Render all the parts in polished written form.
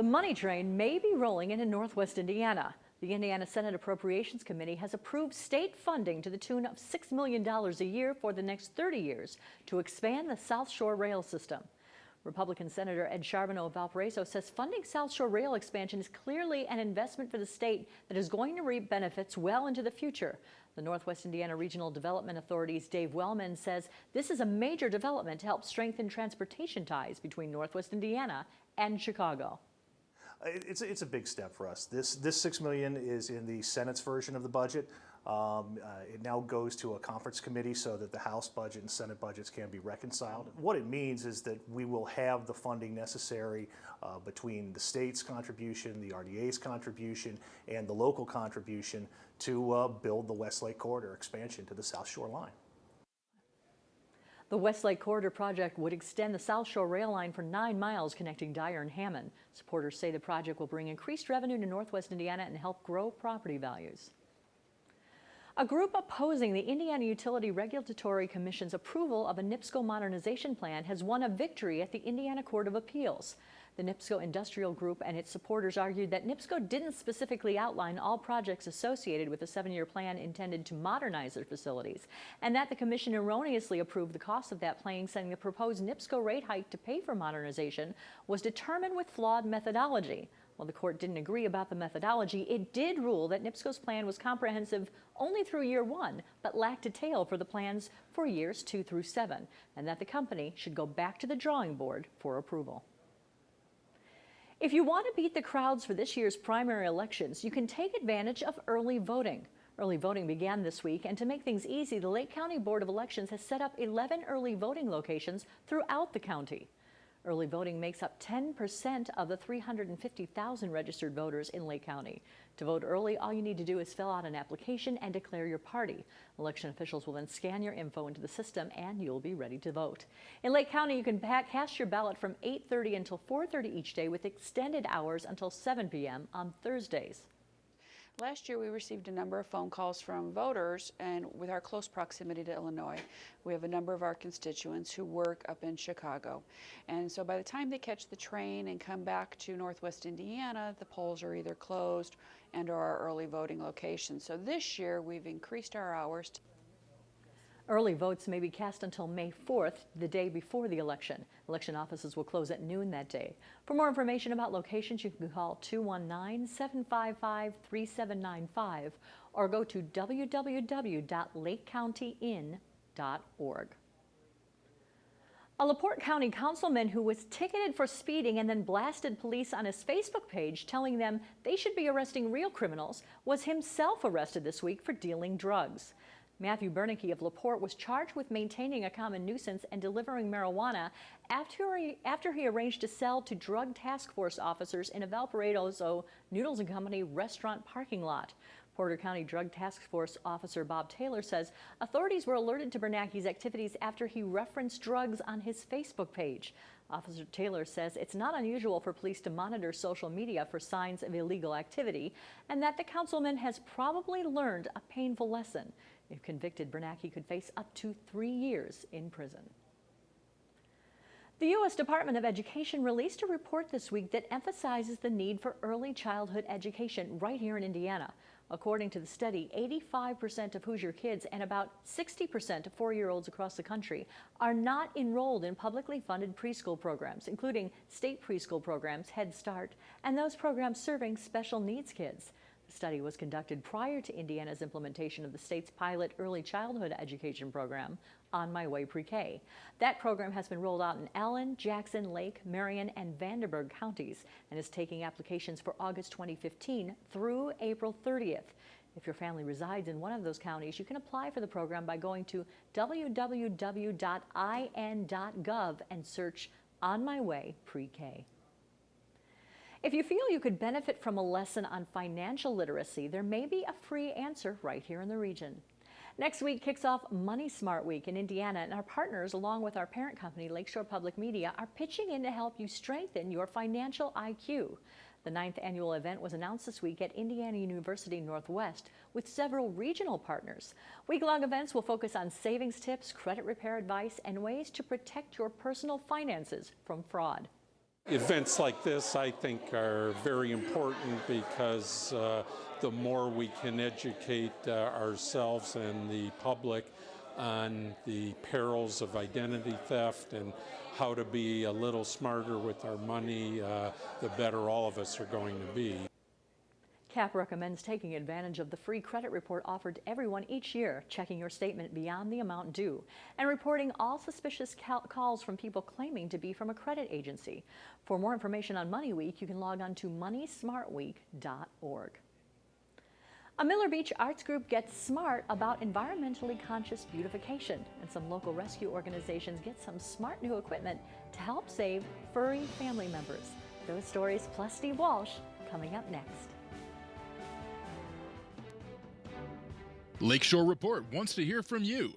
The money train may be rolling into Northwest Indiana. The Indiana Senate Appropriations Committee has approved state funding to the tune of $6 million a year for the next 30 years to expand the South Shore rail system. Republican Senator Ed Charbonneau of Valparaiso says funding South Shore rail expansion is clearly an investment for the state that is going to reap benefits well into the future. The Northwest Indiana Regional Development Authority's Dave Wellman says this is a major development to help strengthen transportation ties between Northwest Indiana and Chicago. It's a big step for us. This $6 million is in the Senate's version of the budget. It now goes to a conference committee so that the House budget and Senate budgets can be reconciled. What it means is that we will have the funding necessary between the state's contribution, the RDA's contribution, and the local contribution to build the Westlake Corridor expansion to the South Shore line. The Westlake Corridor project would extend the South Shore rail line for 9 miles connecting Dyer and Hammond. Supporters say the project will bring increased revenue to Northwest Indiana and help grow property values. A group opposing the Indiana Utility Regulatory Commission's approval of a NIPSCO modernization plan has won a victory at the Indiana Court of Appeals. The NIPSCO Industrial Group and its supporters argued that NIPSCO didn't specifically outline all projects associated with a 7-year plan intended to modernize their facilities, and that the commission erroneously approved the cost of that plan, saying the proposed NIPSCO rate hike to pay for modernization was determined with flawed methodology. While the court didn't agree about the methodology, it did rule that NIPSCO's plan was comprehensive only through year 1, but lacked detail for the plans for years 2 through 7, and that the company should go back to the drawing board for approval. If you want to beat the crowds for this year's primary elections, you can take advantage of early voting. Early voting began this week, and to make things easy, the Lake County Board of Elections has set up 11 early voting locations throughout the county. Early voting makes up 10% of the 350,000 registered voters in Lake County. To vote early, all you need to do is fill out an application and declare your party. Election officials will then scan your info into the system and you'll be ready to vote. In Lake County, you can cast your ballot from 8:30 until 4:30 each day with extended hours until 7 p.m. on Thursdays. Last year, we received a number of phone calls from voters, and with our close proximity to Illinois, we have a number of our constituents who work up in Chicago. And so by the time they catch the train and come back to Northwest Indiana, the polls are either closed and or our early voting locations. So this year, we've increased our hours. Early votes may be cast until May 4th, the day before the election. Election offices will close at noon that day. For more information about locations, you can call 219-755-3795 or go to www.lakecountyin.org. A LaPorte County councilman who was ticketed for speeding and then blasted police on his Facebook page telling them they should be arresting real criminals was himself arrested this week for dealing drugs. Matthew Bernicke of LaPorte was charged with maintaining a common nuisance and delivering marijuana after he arranged to sell to Drug Task Force officers in a Valparaiso Noodles & Company restaurant parking lot. Porter County Drug Task Force officer Bob Taylor says authorities were alerted to Bernicke's activities after he referenced drugs on his Facebook page. Officer Taylor says it's not unusual for police to monitor social media for signs of illegal activity, and that the councilman has probably learned a painful lesson. If convicted, Bernicke could face up to 3 years in prison. The U.S. Department of Education released a report this week that emphasizes the need for early childhood education right here in Indiana. According to the study, 85% of Hoosier kids and about 60% of 4-year-olds across the country are not enrolled in publicly funded preschool programs, including state preschool programs, Head Start, and those programs serving special needs kids. The study was conducted prior to Indiana's implementation of the state's pilot early childhood education program, On My Way Pre-K. That program has been rolled out in Allen, Jackson, Lake, Marion, and Vanderburgh counties and is taking applications for August 2015 through April 30th. If your family resides in one of those counties, you can apply for the program by going to www.in.gov and search On My Way Pre-K. If you feel you could benefit from a lesson on financial literacy, there may be a free answer right here in the region. Next week kicks off Money Smart Week in Indiana, and our partners, along with our parent company, Lakeshore Public Media, are pitching in to help you strengthen your financial IQ. The 9th annual event was announced this week at Indiana University Northwest with several regional partners. Week-long events will focus on savings tips, credit repair advice, and ways to protect your personal finances from fraud. Events like this, I think, are very important because the more we can educate ourselves and the public on the perils of identity theft and how to be a little smarter with our money, the better all of us are going to be. CAP recommends taking advantage of the free credit report offered to everyone each year, checking your statement beyond the amount due, and reporting all suspicious calls from people claiming to be from a credit agency. For more information on Money Week, you can log on to moneysmartweek.org. A Miller Beach arts group gets smart about environmentally conscious beautification, and some local rescue organizations get some smart new equipment to help save furry family members. Those stories plus Steve Walsh coming up next. Lakeshore Report wants to hear from you.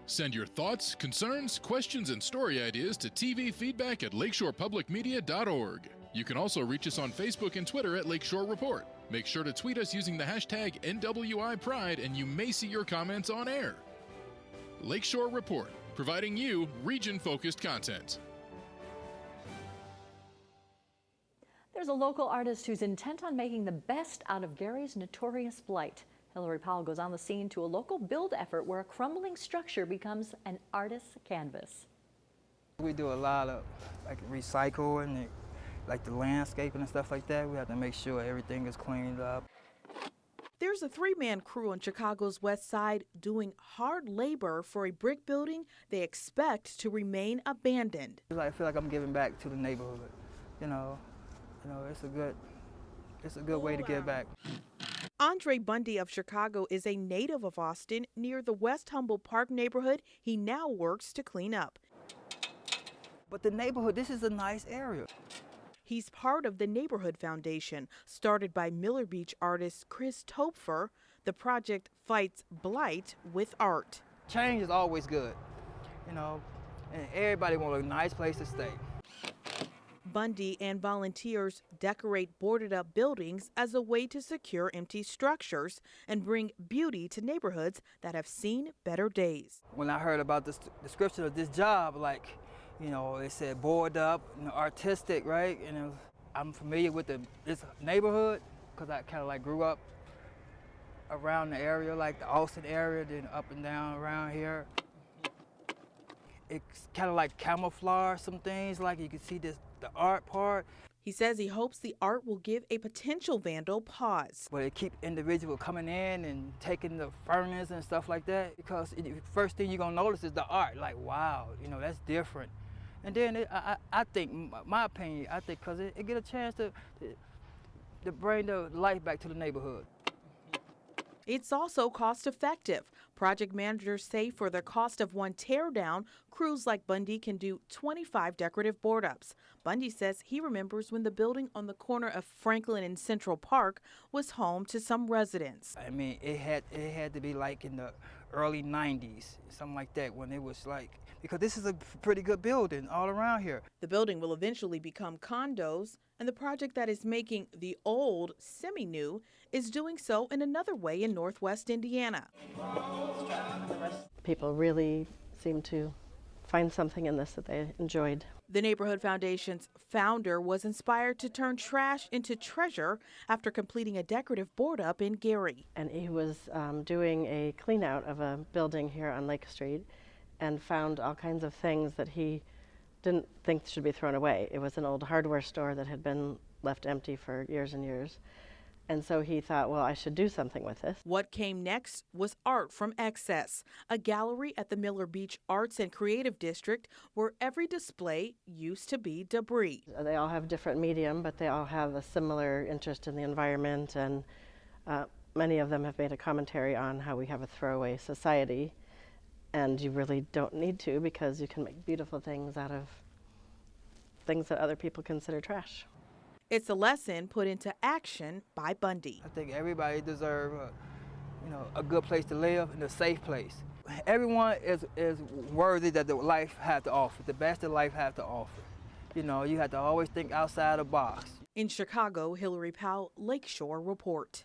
Send your thoughts, concerns, questions, and story ideas to tvfeedback@lakeshorepublicmedia.org. You can also reach us on Facebook and Twitter at Lakeshore Report. Make sure to tweet us using the hashtag NWIPride and you may see your comments on air. Lakeshore Report, providing you region-focused content. There's a local artist who's intent on making the best out of Gary's notorious blight. Hillary Powell goes on the scene to a local build effort where a crumbling structure becomes an artist's canvas. We do a lot of recycle and like the landscaping and stuff like that. We have to make sure everything is cleaned up. There's a three-man crew on Chicago's west side doing hard labor for a brick building they expect to remain abandoned. I feel like I'm giving back to the neighborhood. You know, it's a good way to give back. Andre Bundy of Chicago is a native of Austin near the West Humboldt Park neighborhood he now works to clean up. But the neighborhood, this is a nice area. He's part of the Neighborhood Foundation, started by Miller Beach artist Chris Topfer. The project fights blight with art. Change is always good, and everybody wants a nice place to stay. Bundy and volunteers decorate boarded-up buildings as a way to secure empty structures and bring beauty to neighborhoods that have seen better days. When I heard about the description of this job, it said boarded up, artistic, right? And I'm familiar with this neighborhood because I kind of grew up around the area, like the Austin area, then up and down around here. It's kind of like camouflage some things, like you can see the art part. He says he hopes the art will give a potential vandal pause. But it keep individuals coming in and taking the furnace and stuff like that, because the first thing you're gonna notice is the art, like, wow, that's different. And then I think, my opinion, because it get a chance to bring the life back to the neighborhood. It's also cost-effective. Project managers say for the cost of one teardown, crews like Bundy can do 25 decorative board-ups. Bundy says he remembers when the building on the corner of Franklin and Central Park was home to some residents. I mean, it had to be like in the early 90s, something like that, when it was because this is a pretty good building all around here. The building will eventually become condos, and the project that is making the old semi-new is doing so in another way in Northwest Indiana. People really seem to find something in this that they enjoyed. The Neighborhood Foundation's founder was inspired to turn trash into treasure after completing a decorative board-up in Gary. And he was doing a clean out of a building here on Lake Street and found all kinds of things that he didn't think should be thrown away. It was an old hardware store that had been left empty for years and years. And so he thought, well, I should do something with this. What came next was Art from Excess, a gallery at the Miller Beach Arts and Creative District where every display used to be debris. They all have different medium, but they all have a similar interest in the environment, and many of them have made a commentary on how we have a throwaway society, and you really don't need to, because you can make beautiful things out of things that other people consider trash. It's a lesson put into action by Bundy. I think everybody deserves a good place to live and a safe place. Everyone is worthy that the life has to offer, the best that life has to offer. You have to always think outside the box. In Chicago, Hillary Powell, Lakeshore Report.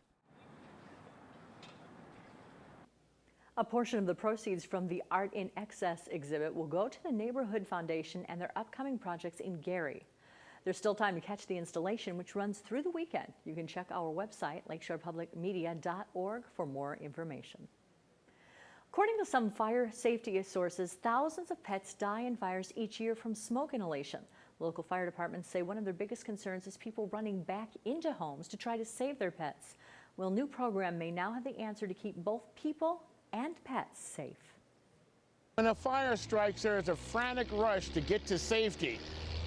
A portion of the proceeds from the Art in Excess exhibit will go to the Neighborhood Foundation and their upcoming projects in Gary. There's still time to catch the installation, which runs through the weekend. You can check our website, lakeshorepublicmedia.org, for more information. According to some fire safety sources, thousands of pets die in fires each year from smoke inhalation. Local fire departments say one of their biggest concerns is people running back into homes to try to save their pets. Well, a new program may now have the answer to keep both people and pets safe. When a fire strikes, there is a frantic rush to get to safety.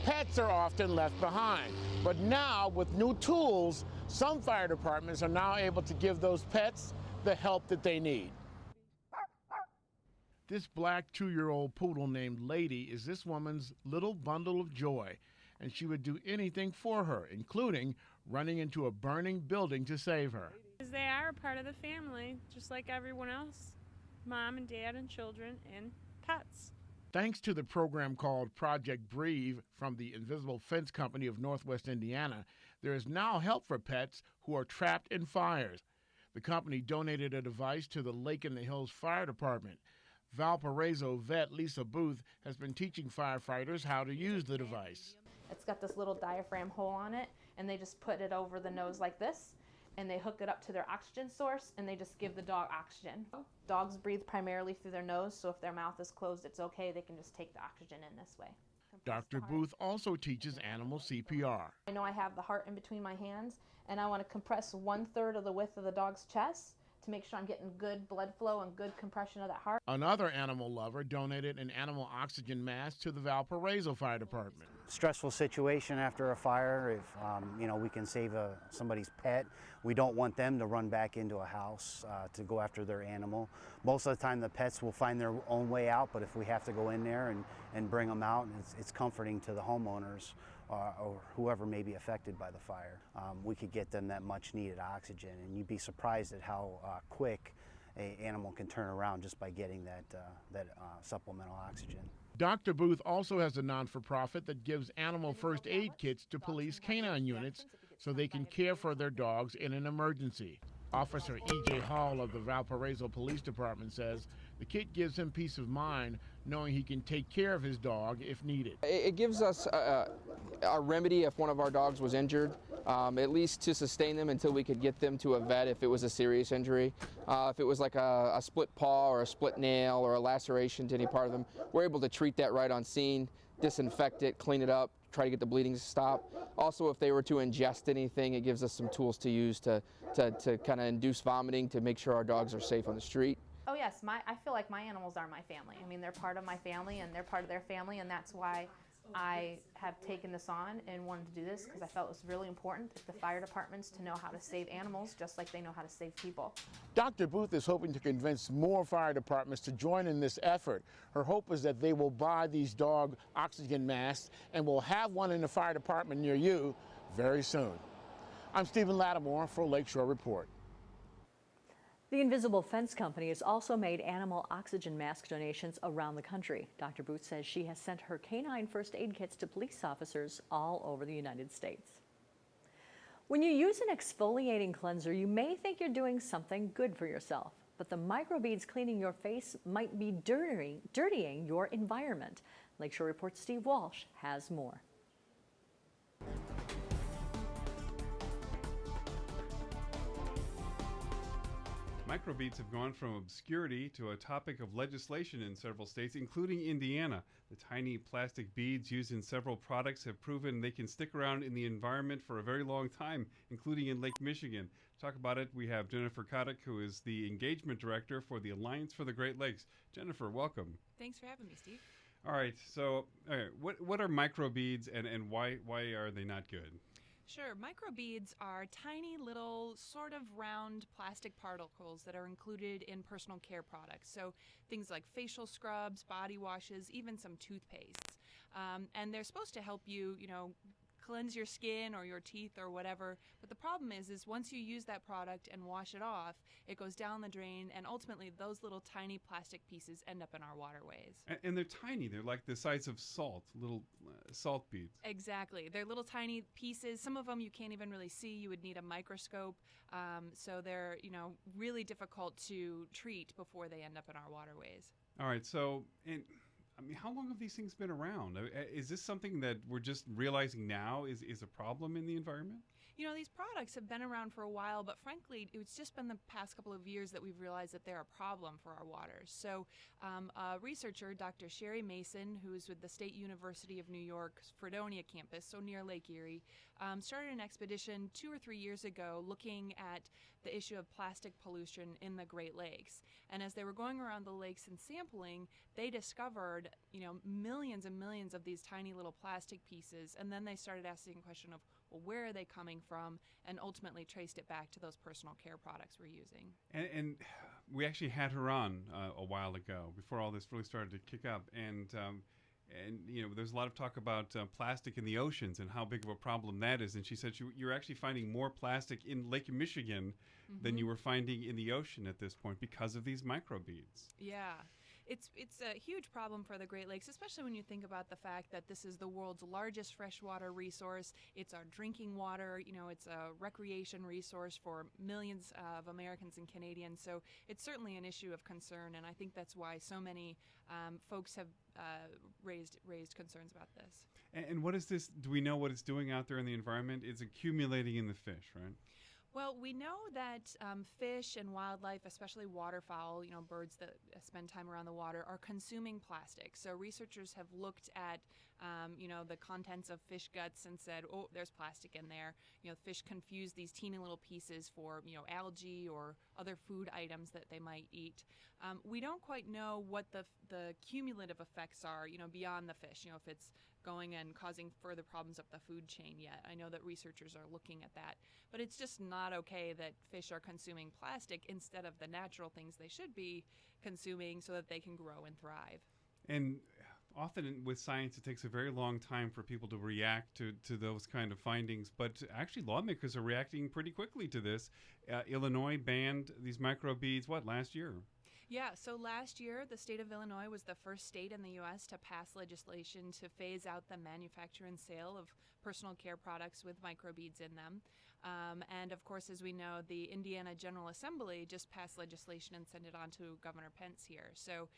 Pets are often left behind. But now, with new tools, some fire departments are now able to give those pets the help that they need. This black 2-year-old poodle named Lady is this woman's little bundle of joy, and she would do anything for her, including running into a burning building to save her. Because they are a part of the family, just like everyone else. Mom and dad and children and pets. Thanks to the program called Project Breathe from the Invisible Fence Company of Northwest Indiana, there is now help for pets who are trapped in fires. The company donated a device to the Lake in the Hills Fire Department. Valparaiso vet Lisa Booth has been teaching firefighters how to use the device. It's got this little diaphragm hole on it, and they just put it over the nose like this, and they hook it up to their oxygen source, and they just give the dog oxygen. Dogs breathe primarily through their nose, so if their mouth is closed, it's okay. They can just take the oxygen in this way. Dr. Booth also teaches animal CPR. I know I have the heart in between my hands, and I want to compress 1/3 of the width of the dog's chest to make sure I'm getting good blood flow and good compression of that heart. Another animal lover donated an animal oxygen mask to the Valparaiso Fire Department. Stressful situation after a fire. If we can save somebody's pet, we don't want them to run back into a house to go after their animal. Most of the time, the pets will find their own way out. But if we have to go in there and bring them out, it's comforting to the homeowners or whoever may be affected by the fire. We could get them that much needed oxygen, and you'd be surprised at how quick an animal can turn around just by getting that supplemental oxygen. Dr. Booth also has a non-for-profit that gives animal first aid kits to police canine units so they can care for their dogs in an emergency. Officer E.J. Hall of the Valparaiso Police Department says the kit gives him peace of mind knowing he can take care of his dog if needed. It gives us a remedy if one of our dogs was injured, at least to sustain them until we could get them to a vet if it was a serious injury. If it was like a split paw or a split nail or a laceration to any part of them, we're able to treat that right on scene, disinfect it, clean it up, try to get the bleeding to stop. Also, if they were to ingest anything, it gives us some tools to use to kind of induce vomiting to make sure our dogs are safe on the street. Oh yes, I feel like my animals are my family. I mean, they're part of my family and they're part of their family, and that's why I have taken this on and wanted to do this, because I felt it was really important for the fire departments to know how to save animals just like they know how to save people. Dr. Booth is hoping to convince more fire departments to join in this effort. Her hope is that they will buy these dog oxygen masks and will have one in the fire department near you very soon. I'm Stephen Lattimore for Lakeshore Report. The Invisible Fence Company has also made animal oxygen mask donations around the country. Dr. Booth says she has sent her canine first aid kits to police officers all over the United States. When you use an exfoliating cleanser, you may think you're doing something good for yourself, but the microbeads cleaning your face might be dirtying your environment. Lakeshore Report's Steve Walsh has more. Microbeads have gone from obscurity to a topic of legislation in several states, including Indiana. The tiny plastic beads used in several products have proven they can stick around in the environment for a very long time, including in Lake Michigan. To talk about it, we have Jennifer Kotick, who is the engagement director for the Alliance for the Great Lakes. Jennifer, welcome. Thanks for having me, Steve. All right, so what are microbeads and why are they not good? Sure. Microbeads are tiny little sort of round plastic particles that are included in personal care products. So things like facial scrubs, body washes, even some toothpastes. And they're supposed to help you, cleanse your skin or your teeth or whatever. But the problem is once you use that product and wash it off, it goes down the drain, and ultimately those little tiny plastic pieces end up in our waterways. And they're tiny. They're like the size of salt, little salt beads. Exactly. They're little tiny pieces. Some of them you can't even really see. You would need a microscope. So they're, really difficult to treat before they end up in our waterways. All right. So I mean, how long have these things been around? Is this something that we're just realizing now is a problem in the environment? You know, these products have been around for a while, but frankly, it's just been the past couple of years that we've realized that they're a problem for our waters. So a researcher, Dr. Sherry Mason, who is with the State University of New York's Fredonia campus, so near Lake Erie, started an expedition 2 or 3 years ago looking at the issue of plastic pollution in the Great Lakes. And as they were going around the lakes and sampling, they discovered, millions and millions of these tiny little plastic pieces. And then they started asking the question of, well, where are they coming from? And ultimately traced it back to those personal care products we're using. And we actually had her on a while ago, before all this really started to kick up. And there's a lot of talk about plastic in the oceans and how big of a problem that is. And she said you're actually finding more plastic in Lake Michigan than you were finding in the ocean at this point because of these microbeads. Yeah. It's a huge problem for the Great Lakes, especially when you think about the fact that this is the world's largest freshwater resource. It's our drinking water. It's a recreation resource for millions of Americans and Canadians. So it's certainly an issue of concern, and I think that's why so many folks have raised concerns about this. And what is this? Do we know what it's doing out there in the environment? It's accumulating in the fish, right? Well, we know that fish and wildlife, especially waterfowl, birds that spend time around the water, are consuming plastic. So researchers have looked at, the contents of fish guts and said, oh, there's plastic in there. Fish confuse these teeny little pieces for, algae or other food items that they might eat. We don't quite know what the cumulative effects are, beyond the fish, if it's going and causing further problems up the food chain yet. I know that researchers are looking at that. But it's just not okay that fish are consuming plastic instead of the natural things they should be consuming so that they can grow and thrive. And often with science, it takes a very long time for people to react to those kind of findings. But actually, lawmakers are reacting pretty quickly to this. Illinois banned these microbeads, last year? Yeah, so last year, the state of Illinois was the first state in the U.S. to pass legislation to phase out the manufacture and sale of personal care products with microbeads in them. And of course, as we know, the Indiana General Assembly just passed legislation and sent it on to Governor Pence here. So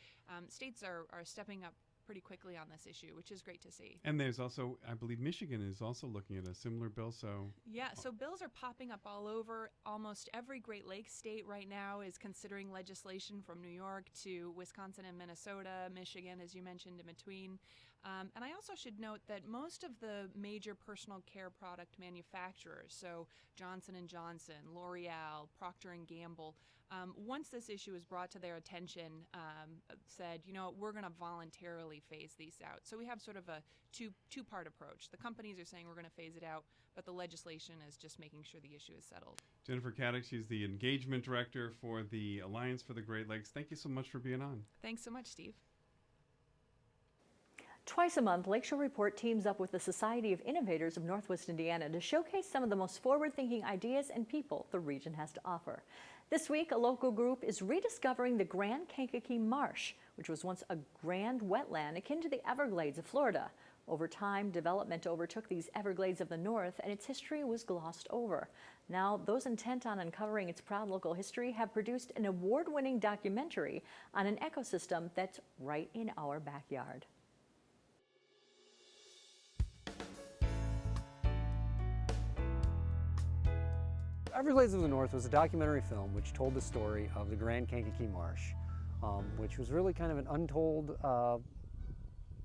states are stepping up pretty quickly on this issue, which is great to see. And there's also, I believe Michigan is also looking at a similar bill, so... Yeah, so bills are popping up all over. Almost every Great Lakes state right now is considering legislation, from New York to Wisconsin and Minnesota, Michigan, as you mentioned, in between. And I also should note that most of the major personal care product manufacturers, so Johnson & Johnson, L'Oreal, Procter & Gamble, once this issue was brought to their attention, said, we're going to voluntarily phase these out. So we have sort of a two-part approach. The companies are saying we're going to phase it out, but the legislation is just making sure the issue is settled. Jennifer Caddick, she's the engagement director for the Alliance for the Great Lakes. Thank you so much for being on. Thanks so much, Steve. Twice a month, Lakeshore Report teams up with the Society of Innovators of Northwest Indiana to showcase some of the most forward-thinking ideas and people the region has to offer. This week, a local group is rediscovering the Grand Kankakee Marsh, which was once a grand wetland akin to the Everglades of Florida. Over time, development overtook these Everglades of the North, and its history was glossed over. Now, those intent on uncovering its proud local history have produced an award-winning documentary on an ecosystem that's right in our backyard. Everglades of the North was a documentary film which told the story of the Grand Kankakee Marsh, which was really kind of an untold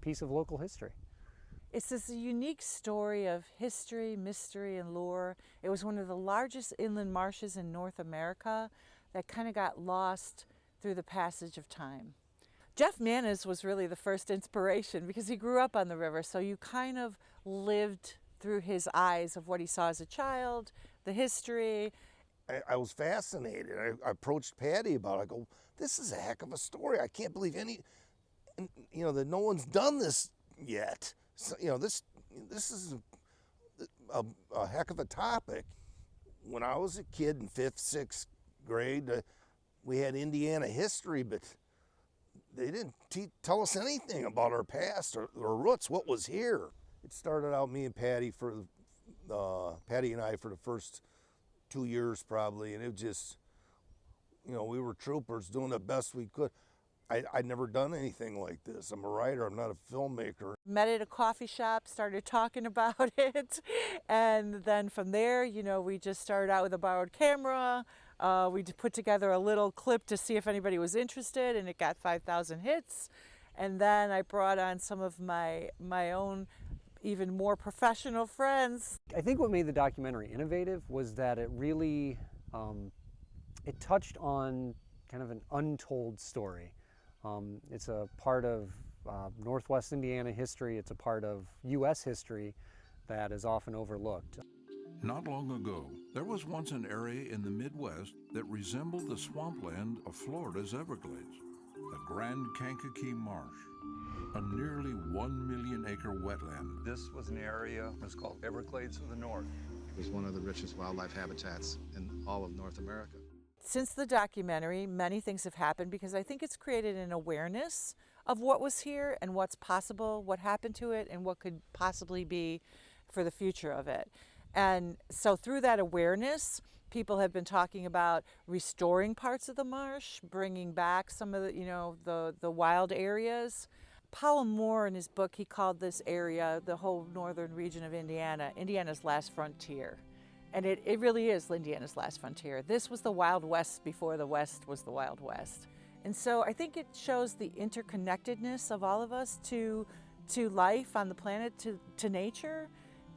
piece of local history. It's this unique story of history, mystery, and lore. It was one of the largest inland marshes in North America that kind of got lost through the passage of time. Jeff Manis was really the first inspiration because he grew up on the river, so you kind of lived through his eyes of what he saw as a child, the history. I was fascinated. I approached Patty about it. I go, this is a heck of a story. I can't believe that no one's done this yet. So, this is a heck of a topic. When I was a kid in 5th, 6th grade, we had Indiana history, but they didn't tell us anything about our past or roots, what was here. It started out me and Patty Patty and I for the first 2 years probably, and it just, we were troopers doing the best we could. I'd never done anything like this. I'm a writer, I'm not a filmmaker. Met at a coffee shop, started talking about it, and then from there, you know, we just started out with a borrowed camera. We put together a little clip to see if anybody was interested, and it got 5,000 hits. And then I brought on some of my own even more professional friends. I think what made the documentary innovative was that it really, it touched on kind of an untold story. It's a part of Northwest Indiana history, it's a part of U.S. history that is often overlooked. Not long ago, there was once an area in the Midwest that resembled the swampland of Florida's Everglades, the Grand Kankakee Marsh, a nearly 1 million acre wetland. This was an area that was called Everglades of the North. It was one of the richest wildlife habitats in all of North America. Since the documentary, many things have happened because I think it's created an awareness of what was here and what's possible, what happened to it, and what could possibly be for the future of it. And so through that awareness, people have been talking about restoring parts of the marsh, bringing back some of the, you know, the wild areas. Powell Moore, in his book, he called this area, the whole northern region of Indiana, Indiana's last frontier. And it really is Indiana's last frontier. This was the Wild West before the West was the Wild West. And so I think it shows the interconnectedness of all of us to life on the planet, to nature.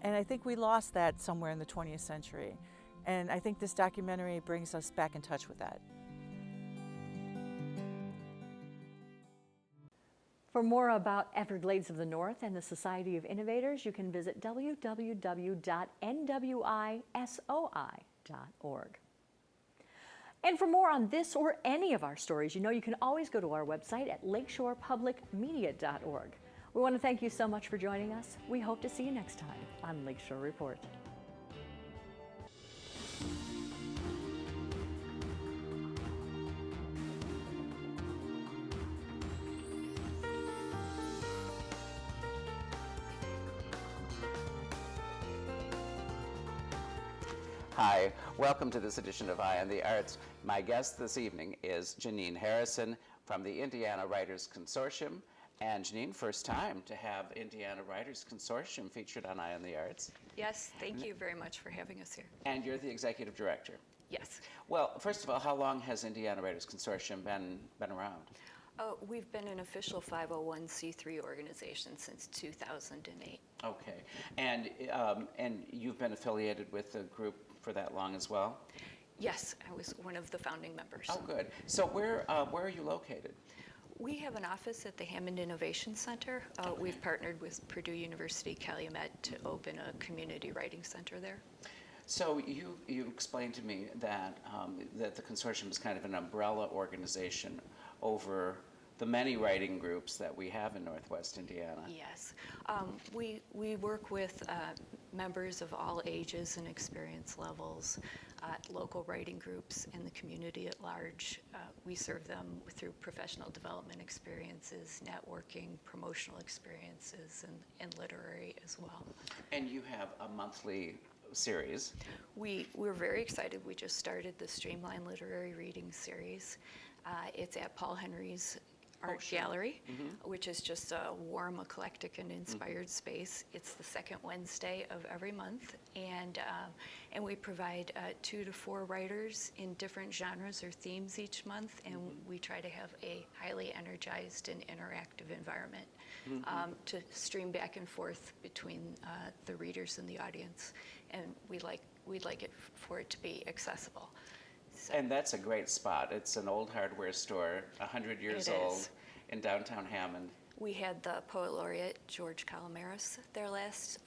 And I think we lost that somewhere in the 20th century. And I think this documentary brings us back in touch with that. For more about Everglades of the North and the Society of Innovators, you can visit www.nwisoi.org. And for more on this or any of our stories, you know you can always go to our website at lakeshorepublicmedia.org. We want to thank you so much for joining us. We hope to see you next time on Lakeshore Report. Hi, welcome to this edition of Eye on the Arts. My guest this evening is Janine Harrison from the Indiana Writers Consortium. And Janine, first time to have Indiana Writers Consortium featured on Eye on the Arts. Yes, thank you very much for having us here. And you're the executive director. Yes. Well, first of all, how long has Indiana Writers Consortium been around? We've been an official 501c3 organization since 2008. Okay, and you've been affiliated with the group for that long as well? Yes, I was one of the founding members. Oh, good. So where are you located? We have an office at the Hammond Innovation Center. We've partnered with Purdue University Calumet to open a community writing center there. So you explained to me that that the consortium is kind of an umbrella organization over the many writing groups that we have in Northwest Indiana. Yes. We work with members of all ages and experience levels, local writing groups, and the community at large. We serve them through professional development experiences, networking, promotional experiences, and literary as well. And you have a monthly series. We're very excited. We just started the Streamline Literary Reading Series. It's at Paul Henry's Art Gallery, which is just a warm, eclectic, and inspired space. It's the second Wednesday of every month, and we provide 2 to 4 writers in different genres or themes each month, and we try to have a highly energized and interactive environment to stream back and forth between the readers and the audience, and we'd like it for it to be accessible. So. And that's a great spot. It's an old hardware store, 100 years old, in downtown Hammond. We had the poet laureate George Calamaris there last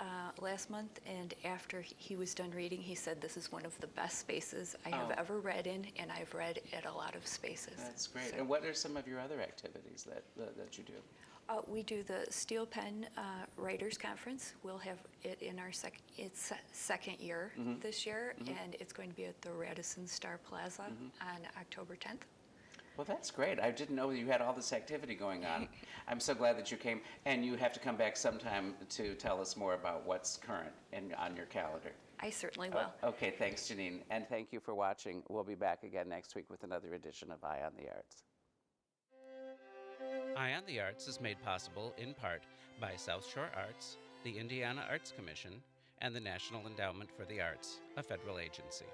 month, and after he was done reading, he said this is one of the best spaces I have ever read in, and I've read at a lot of spaces. That's great. So. And what are some of your other activities that you do? We do the Steel Pen Writers Conference. We'll have it in our second year this year, and it's going to be at the Radisson Star Plaza on October 10th. Well, that's great. I didn't know you had all this activity going on. I'm so glad that you came, and you have to come back sometime to tell us more about what's current on your calendar. I certainly will. Okay, thanks, Janine, and thank you for watching. We'll be back again next week with another edition of Eye on the Arts. Eye on the Arts is made possible in part by South Shore Arts, the Indiana Arts Commission, and the National Endowment for the Arts, a federal agency.